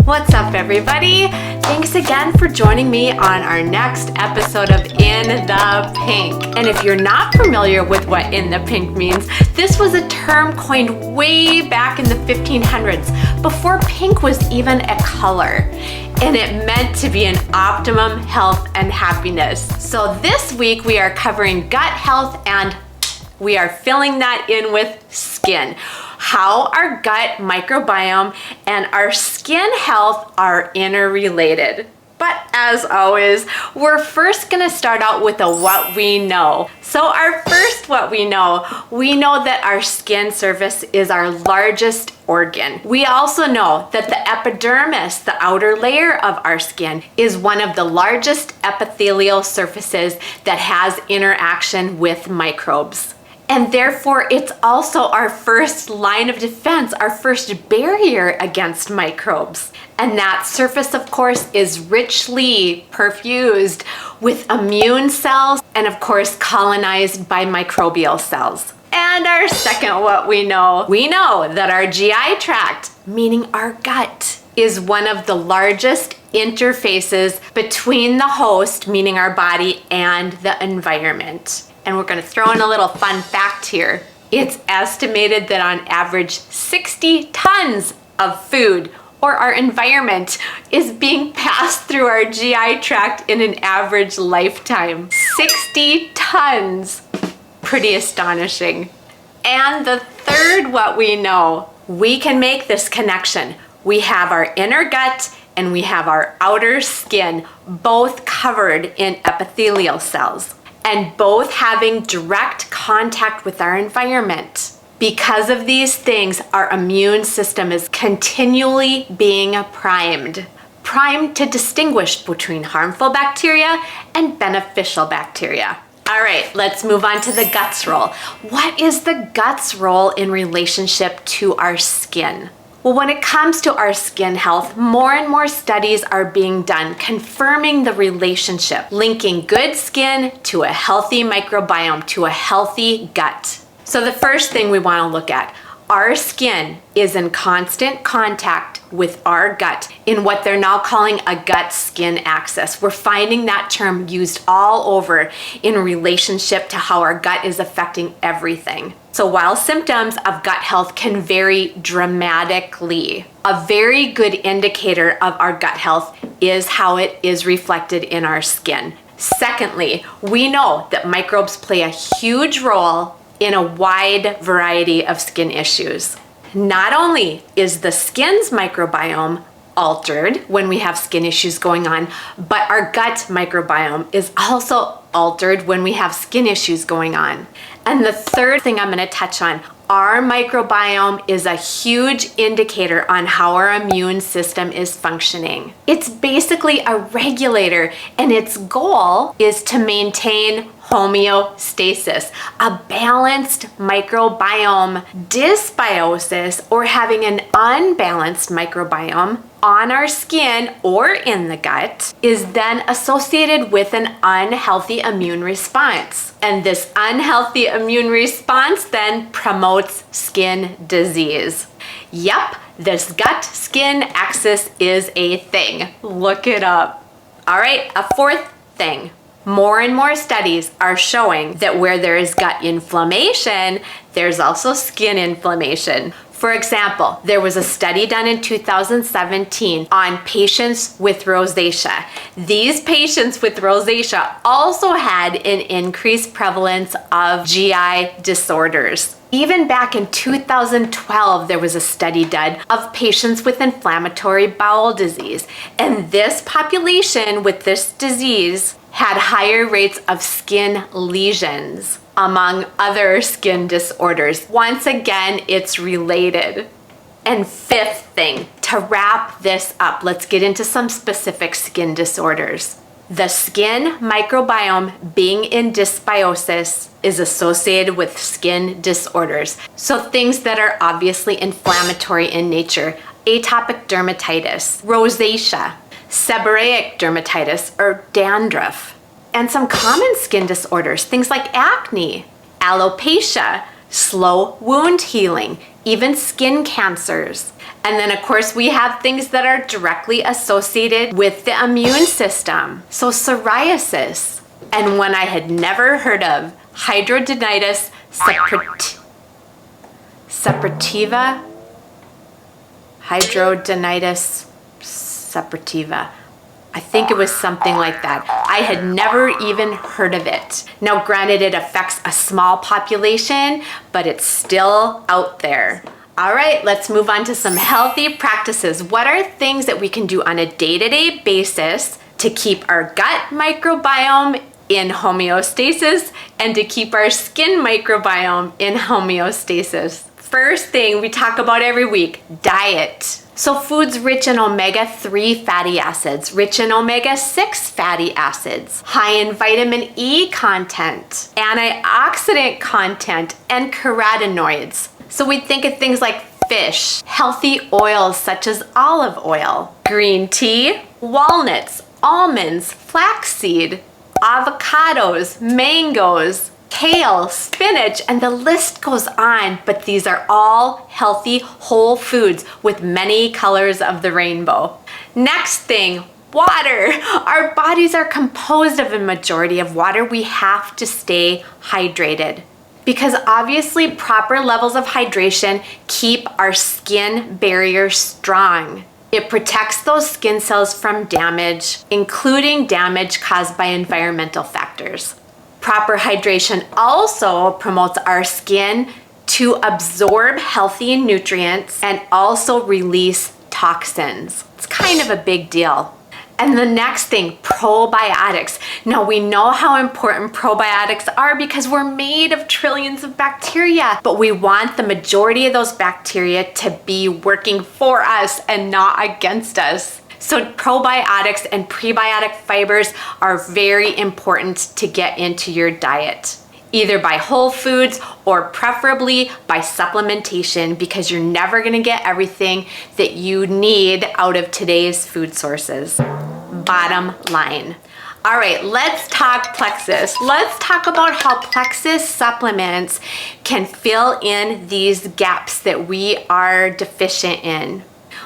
What's up, everybody? Thanks again for joining me on our next episode of In the Pink. And if you're not familiar with what in the pink means, this was a term coined way back in the 1500s, before pink was even a color. And it meant to be an optimum health and happiness. So this week we are covering gut health, and we are filling that in with skin. How our gut microbiome and our skin health are interrelated. But as always, we're first gonna start out with a what we know. So our first what we know that our skin surface is our largest organ. We also know that the epidermis, the outer layer of our skin, is one of the largest epithelial surfaces that has interaction with microbes. And therefore, it's also our first line of defense, our first barrier against microbes. And that surface, of course, is richly perfused with immune cells and, of course, colonized by microbial cells. And our second what we know that our GI tract, meaning our gut, is one of the largest interfaces between the host, meaning our body, and the environment. And we're gonna throw in a little fun fact here. It's estimated that on average, 60 tons of food or our environment is being passed through our GI tract in an average lifetime. 60 tons. Pretty astonishing. And the third what we know, we can make this connection. We have our inner gut and we have our outer skin, both covered in epithelial cells, and both having direct contact with our environment. Because of these things, our immune system is continually being primed to distinguish between harmful bacteria and beneficial bacteria. All right, let's move on to the gut's role. What is the gut's role in relationship to our skin? Well, when it comes to our skin health, more and more studies are being done confirming the relationship, linking good skin to a healthy microbiome, to a healthy gut. So the first thing we want to look at, our skin is in constant contact with our gut in what they're now calling a gut-skin axis. We're finding that term used all over in relationship to how our gut is affecting everything. So while symptoms of gut health can vary dramatically, a very good indicator of our gut health is how it is reflected in our skin. Secondly, we know that microbes play a huge role in a wide variety of skin issues. Not only is the skin's microbiome altered when we have skin issues going on, but our gut microbiome is also altered when we have skin issues going on. And the third thing I'm going to touch on, our microbiome is a huge indicator on how our immune system is functioning. It's basically a regulator, and its goal is to maintain homeostasis, a balanced microbiome. Dysbiosis, or having an unbalanced microbiome on our skin or in the gut, is then associated with an unhealthy immune response. And this unhealthy immune response then promotes skin disease. Yep, this gut-skin axis is a thing. Look it up. All right, a fourth thing. More and more studies are showing that where there is gut inflammation, there's also skin inflammation. For example, there was a study done in 2017 on patients with rosacea. These patients with rosacea also had an increased prevalence of GI disorders. Even back in 2012, there was a study done of patients with inflammatory bowel disease. And this population with this disease had higher rates of skin lesions, among other skin disorders. Once again, it's related. And fifth thing, to wrap this up, let's get into some specific skin disorders. The skin microbiome being in dysbiosis is associated with skin disorders. So things that are obviously inflammatory in nature, atopic dermatitis, rosacea, seborrheic dermatitis, or dandruff. And some common skin disorders, things like acne, alopecia, slow wound healing, even skin cancers. And then of course we have things that are directly associated with the immune system. So psoriasis, and one I had never heard of, hidradenitis suppurativa. Hidradenitis suppurativa. I think it was something like that. I had never even heard of it. Now, granted, it affects a small population, but it's still out there. All right, let's move on to some healthy practices. What are things that we can do on a day-to-day basis to keep our gut microbiome in homeostasis and to keep our skin microbiome in homeostasis? First thing we talk about every week, diet. So foods rich in omega-3 fatty acids, rich in omega-6 fatty acids, high in vitamin E content, antioxidant content, and carotenoids. So we think of things like fish, healthy oils such as olive oil, green tea, walnuts, almonds, flaxseed, avocados, mangoes, kale, spinach, and the list goes on, but these are all healthy whole foods with many colors of the rainbow. Next thing, water. Our bodies are composed of a majority of water. We have to stay hydrated because obviously proper levels of hydration keep our skin barrier strong. It protects those skin cells from damage, including damage caused by environmental factors. Proper hydration also promotes our skin to absorb healthy nutrients and also release toxins. It's kind of a big deal. And the next thing, probiotics. Now we know how important probiotics are because we're made of trillions of bacteria, but we want the majority of those bacteria to be working for us and not against us. So probiotics and prebiotic fibers are very important to get into your diet, either by whole foods or preferably by supplementation, because you're never gonna get everything that you need out of today's food sources. Bottom line. All right, let's talk Plexus. Let's talk about how Plexus supplements can fill in these gaps that we are deficient in.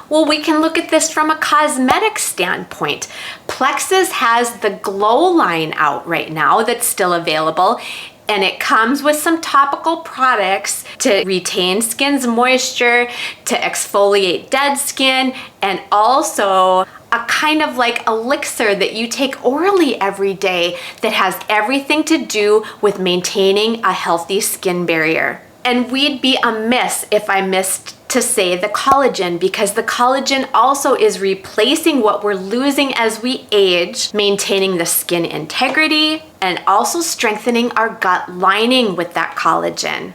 Well, we can look at this from a cosmetic standpoint. Plexus has the Glow line out right now that's still available, and it comes with some topical products to retain skin's moisture, to exfoliate dead skin, and also a kind of like elixir that you take orally every day that has everything to do with maintaining a healthy skin barrier. And we'd be amiss if I missed to say the collagen, because the collagen also is replacing what we're losing as we age, maintaining the skin integrity, and also strengthening our gut lining with that collagen.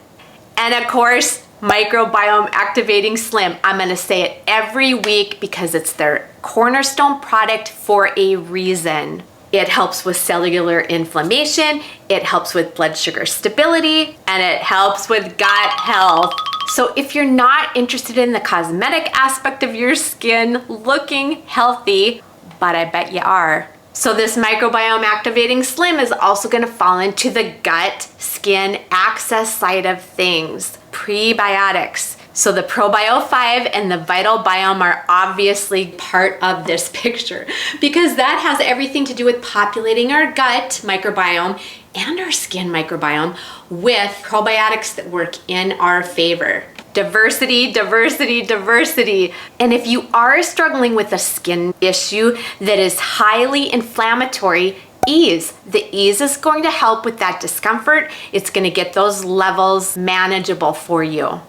And of course, Microbiome Activating Slim. I'm gonna say it every week because it's their cornerstone product for a reason. It helps with cellular inflammation, it helps with blood sugar stability, and it helps with gut health. So if you're not interested in the cosmetic aspect of your skin looking healthy, but I bet you are. So this Microbiome Activating Slim is also gonna fall into the gut skin access side of things. Prebiotics. So the ProBio 5 and the VITALBIOME are obviously part of this picture because that has everything to do with populating our gut microbiome and our skin microbiome with probiotics that work in our favor. Diversity, diversity, diversity. And if you are struggling with a skin issue that is highly inflammatory, ease. The ease is going to help with that discomfort. It's going to get those levels manageable for you.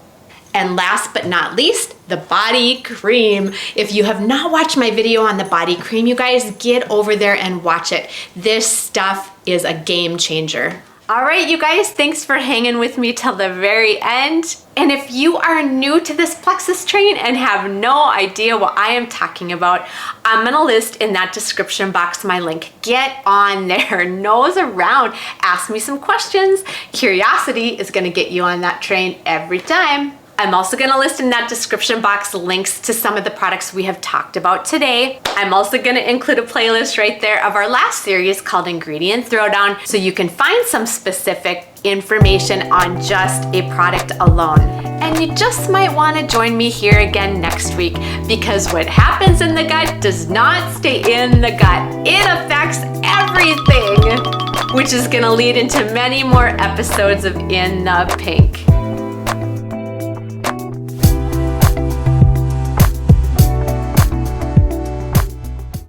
And last but not least, the body cream. If you have not watched my video on the body cream, you guys get over there and watch it. This stuff is a game changer. All right, you guys, thanks for hanging with me till the very end. And if you are new to this Plexus train and have no idea what I am talking about, I'm gonna list in that description box my link. Get on there, nose around, ask me some questions. Curiosity is gonna get you on that train every time. I'm also gonna list in that description box links to some of the products we have talked about today. I'm also gonna include a playlist right there of our last series called Ingredient Throwdown, so you can find some specific information on just a product alone. And you just might wanna join me here again next week, because what happens in the gut does not stay in the gut. It affects everything, which is gonna lead into many more episodes of In the Pink.